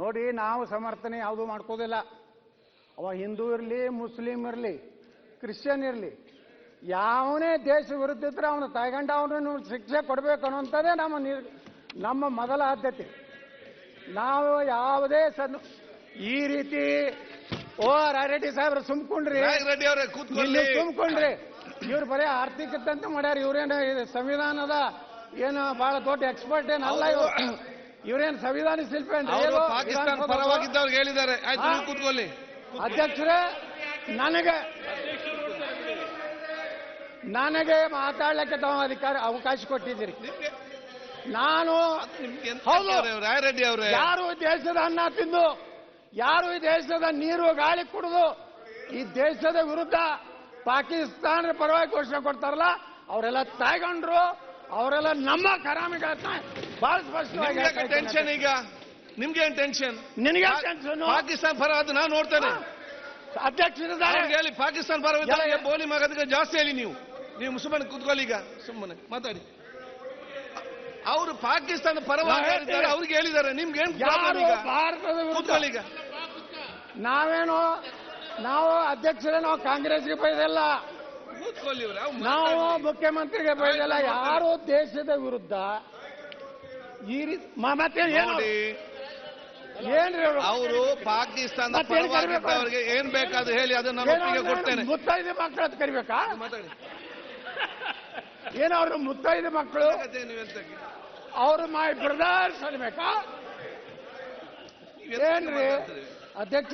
ನೋಡಿ, ನಾವು ಸಮರ್ಥನೆ ಯಾವುದು ಮಾಡ್ಕೋದಿಲ್ಲ. ಅವ ಹಿಂದೂ ಇರಲಿ, ಮುಸ್ಲಿಂ ಇರಲಿ, ಕ್ರಿಶ್ಚಿಯನ್ ಇರಲಿ, ಯಾವನೇ ದೇಶ ವಿರುದ್ಧ ಇದ್ರೆ ಅವನು ತಗೊಂಡು ಅವನು ಶಿಕ್ಷೆ ಕೊಡಬೇಕು ಅನ್ನೋಂಥದ್ದೇ ನಮ್ಮ ಮೊದಲ ಆದ್ಯತೆ. ನಾವು ಯಾವುದೇ ಈ ರೀತಿ ರೆಡ್ಡಿ ಸಾಹೇಬ್ರು ಸುಮ್ಕೊಂಡ್ರಿ, ಸುಮ್ಕೊಂಡ್ರಿ. ಇವ್ರು ಬರೀ ಆರ್ಥಿಕತೆ ಮಾಡ್ಯಾರ. ಇವ್ರೇನು ಸಂವಿಧಾನದ ಏನು ಬಹಳ ದೊಡ್ಡ ಎಕ್ಸ್ಪರ್ಟ್ ಏನಲ್ಲ. ಇವ್ರೇನು ಸಂವಿಧಾನ ಶಿಲ್ಪಿ ಹೇಳಿದ್ದಾರೆ. ಅಧ್ಯಕ್ಷರೇ, ನನಗೆ ಮಾತಾಡ್ಲಿಕ್ಕೆ ತಾವು ಅವಕಾಶ ಕೊಟ್ಟಿದ್ದೀರಿ. ನಾನು ಹೌದು, ಯಾರು ದೇಶದ ಅನ್ನ ತಿಂದು, ಯಾರು ಈ ದೇಶದ ನೀರು ಗಾಳಿ ಕುಡಿದು ಈ ದೇಶದ ವಿರುದ್ಧ ಪಾಕಿಸ್ತಾನದ ಪರವಾಗಿ ಘೋಷಣೆ ಕೊಡ್ತಾರಲ್ಲ, ಅವರೆಲ್ಲ ತಾಯ್ಕೊಂಡ್ರು. ಅವರೆಲ್ಲ ನಮ್ಮ ಕರಾಮಿಗಳನ್ನ ಬಹಳ ಸ್ಪಷ್ಟವಾಗಿ ಟೆನ್ಷನ್. ಈಗ ನಿಮ್ಗೆ ಏನ್ ಟೆನ್ಷನ್? ನಿನಗೆ ಟೆನ್ಷನ್? ಪಾಕಿಸ್ತಾನ ಪರ ಅದು ನಾನು ನೋಡ್ತೇನೆ. ಅಧ್ಯಕ್ಷರಿದ್ದಾರೆ ಹೇಳಿ, ಪಾಕಿಸ್ತಾನ ಪರ ಬೋಲಿ ಮಗದಕ್ಕೆ ಜಾಸ್ತಿ ಹೇಳಿ. ನೀವು ಸುಮ್ಮನೆ ಕೂತ್ಕೊಳ್ಳಿ. ಈಗ ಸುಮ್ಮನೆ ಮಾತಾಡಿ. ಅವರು ಪಾಕಿಸ್ತಾನ ಪರವಾಗಿ ಅವ್ರಿಗೆ ಹೇಳಿದ್ದಾರೆ. ನಿಮ್ಗೆ ಏನ್ ಭಾರತದ ಕೂತ್ಕೊಳ್ಳಿ. ಈಗ ನಾವು ಅಧ್ಯಕ್ಷರೇ, ನಾವು ಕಾಂಗ್ರೆಸ್ಗೆ ಬೈದಲ್ಲ, ನಾವು ಮುಖ್ಯಮಂತ್ರಿಗೆ ಬೈದಲ್ಲ. ಯಾರು ದೇಶದ ವಿರುದ್ಧ ಈ ರೀತಿ ಮತ್ತೆ ಏನ್ರಿ ಅವರು ಪಾಕಿಸ್ತಾನ ಪರವಾಗಿದ್ದವರಿಗೆ ಏನ್ ಬೇಕಾದ್ರೂ ಹೇಳಿ, ಅದನ್ನ ನಾನು ಒಪ್ಪಿಗೆ ಕೊಡ್ತೇನೆ. ಮುತ್ತೈದೆ ಮಕ್ಕಳು ಅಂತ ಕರಿಬೇಕಾ? ಏನು ಅವ್ರ ಮುತ್ತೈದೆ ಮಕ್ಕಳು, ಅವರು ಮೈ ಬ್ರದರ್ಸ್ ಅನ್ಬೇಕಾ? ಏನ್ರಿ ಅಧ್ಯಕ್ಷ?